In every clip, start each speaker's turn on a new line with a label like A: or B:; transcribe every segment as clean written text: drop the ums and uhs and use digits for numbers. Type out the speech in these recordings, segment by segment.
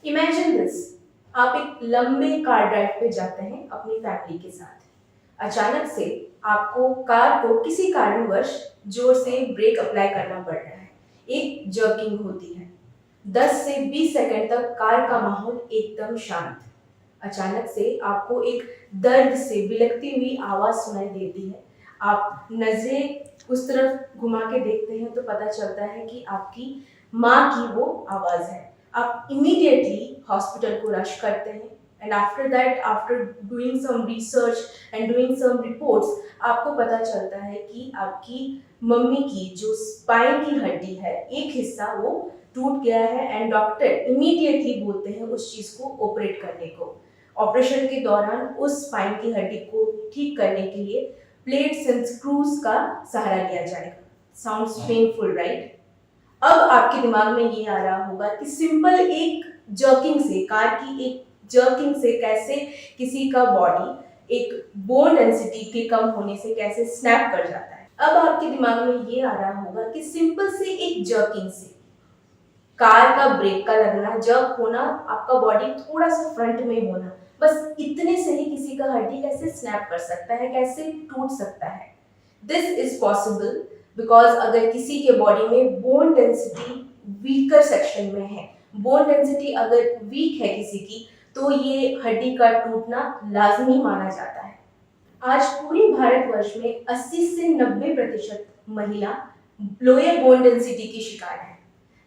A: Imagine this, आप एक लंबे कार ड्राइव पे जाते हैं अपनी फैमिली के साथ। अचानक से आपको कार को किसी कारणवश जोर से ब्रेक अप्लाई करना पड़ रहा है। एक जर्किंग होती है। 10 से 20 सेकंड तक कार का माहौल एकदम शांत। अचानक से आपको एक दर्द से बिलखती हुई आवाज सुनाई देती है। आप नजरें उस तरफ घुमा के देखते हैं तो पता चलता है कि आपकी माँ की वो आवाज है। आप इमीडिएटली हॉस्पिटल को रश करते हैं and after that, after doing some research and doing some reports, आपको पता चलता है कि आपकी मम्मी की जो स्पाइन की हड्डी है, एक हिस्सा वो टूट गया है एंड डॉक्टर इमीडिएटली बोलते हैं उस चीज को ऑपरेट करने को। ऑपरेशन के दौरान उस स्पाइन की हड्डी को ठीक करने के लिए प्लेट्स एंड स्क्रूज का सहारा लिया जाएगा। Sounds painful, right? अब आपके दिमाग में ये आ रहा होगा कि सिंपल एक जर्किंग से, कार की एक जर्किंग से कैसे किसी का बॉडी एक बोन डेंसिटी के कम होने से कैसे स्नैप कर जाता है। अब आपके दिमाग में ये आ रहा होगा कि सिंपल से एक जर्किंग से कार का ब्रेक का लगना, जर्क होना, आपका बॉडी थोड़ा सा फ्रंट में होना, बस इतने से ही किसी का हड्डी कैसे स्नैप कर सकता है, कैसे टूट सकता है। दिस इज पॉसिबल बिकॉज अगर किसी के बॉडी में बोन डेंसिटी वीकर सेक्शन में है, बोन डेंसिटी अगर वीक है किसी की, तो ये हड्डी का टूटना लाजमी माना जाता है। आज पूरे भारतवर्ष में 80 से 90% महिला लोअर बोन डेंसिटी की शिकार है।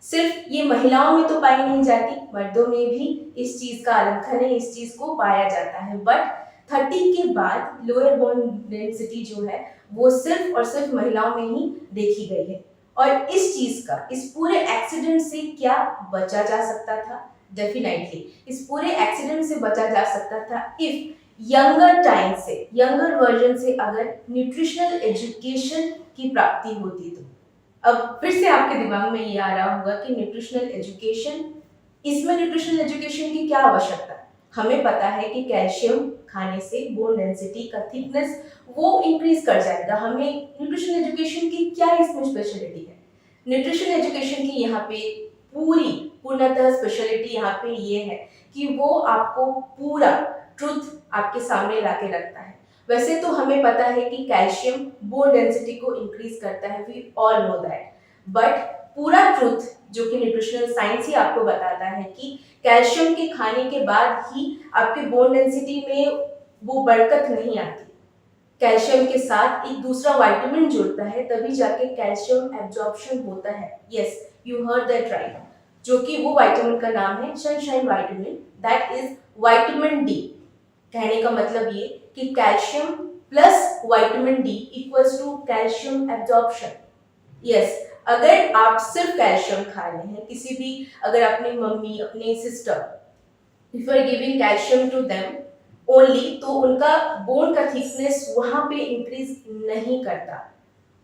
A: सिर्फ ये महिलाओं में तो पाई नहीं जाती, मर्दों में भी इस चीज का आलंकन है, इस चीज को पाया जाता है। बट 30 के बाद लोअर बोन डेंसिटी जो है वो सिर्फ और सिर्फ महिलाओं में ही देखी गई है। और इस चीज का, इस पूरे एक्सीडेंट से क्या बचा जा सकता था? डेफिनेटली इस पूरे एक्सीडेंट से बचा जा सकता था इफ यंगर टाइम से, यंगर वर्जन से अगर न्यूट्रिशनल एजुकेशन की प्राप्ति होती तो। अब फिर से आपके दिमाग में ये आ रहा होगा कि न्यूट्रिशनल एजुकेशन, इसमें न्यूट्रिशनल एजुकेशन की क्या आवश्यकता? हमें पता है कि कैल्शियम खाने से बोन डेंसिटी का थिकनेस वो इंक्रीज कर जाएगा। हमें न्यूट्रिशनल एजुकेशन की क्या इसमें स्पेशलिटी है? न्यूट्रिशन एजुकेशन की यहाँ पे पूर्णतः स्पेशलिटी यहाँ पे ये है कि वो आपको पूरा ट्रुथ आपके सामने ला के रखता है। वैसे तो हमें पता है कि कैल्शियम बोन डेंसिटी को इंक्रीज करता है, we all know that, but पूरा ट्रुथ जो कि न्यूट्रिशनल साइंस ही आपको बताता है कि कैल्शियम के खाने के बाद ही आपके बोन डेंसिटी में वो बरकत नहीं आती। कैल्शियम के साथ एक दूसरा विटामिन जुड़ता है, तभी जाके कैल्शियम एब्जॉर्प्शन होता है। Yes, you heard that right. जो कि वो विटामिन का नाम है sunshine vitamin, that is vitamin D. कहने का मतलब ये कि calcium plus vitamin D equals to calcium absorption. Yes, अगर आप सिर्फ कैल्शियम खा रहे हैं, किसी भी, अगर अपनी मम्मी, अपने sister, if you are giving calcium to them only, तो उनका बोन का थिकनेस वहां पे इंक्रीज नहीं करता।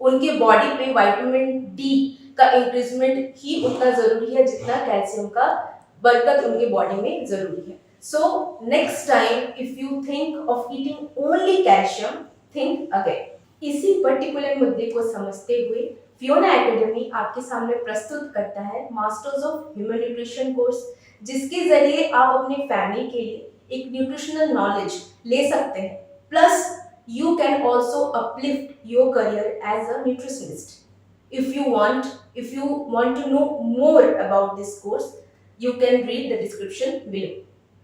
A: उनके बॉडी पे विटामिन डी का इंक्रीजमेंट ही उतना जरूरी है जितना कैल्शियम का बरकत उनके बॉडी में जरूरी है। So next time if you think of eating only calcium, think again. इसी पर्टिकुलर मुद्दे को समझते हुए फियोना एकेडमी आपके सामने प्रस्तुत करता है masters of human nutrition course, जिसके जरिए आप अपने फैमिली के लिए एक न्यूट्रिशनल नॉलेज ले सकते हैं। Plus you can also uplift your career as a nutritionist. If you want to know more about this course, you can read the description below.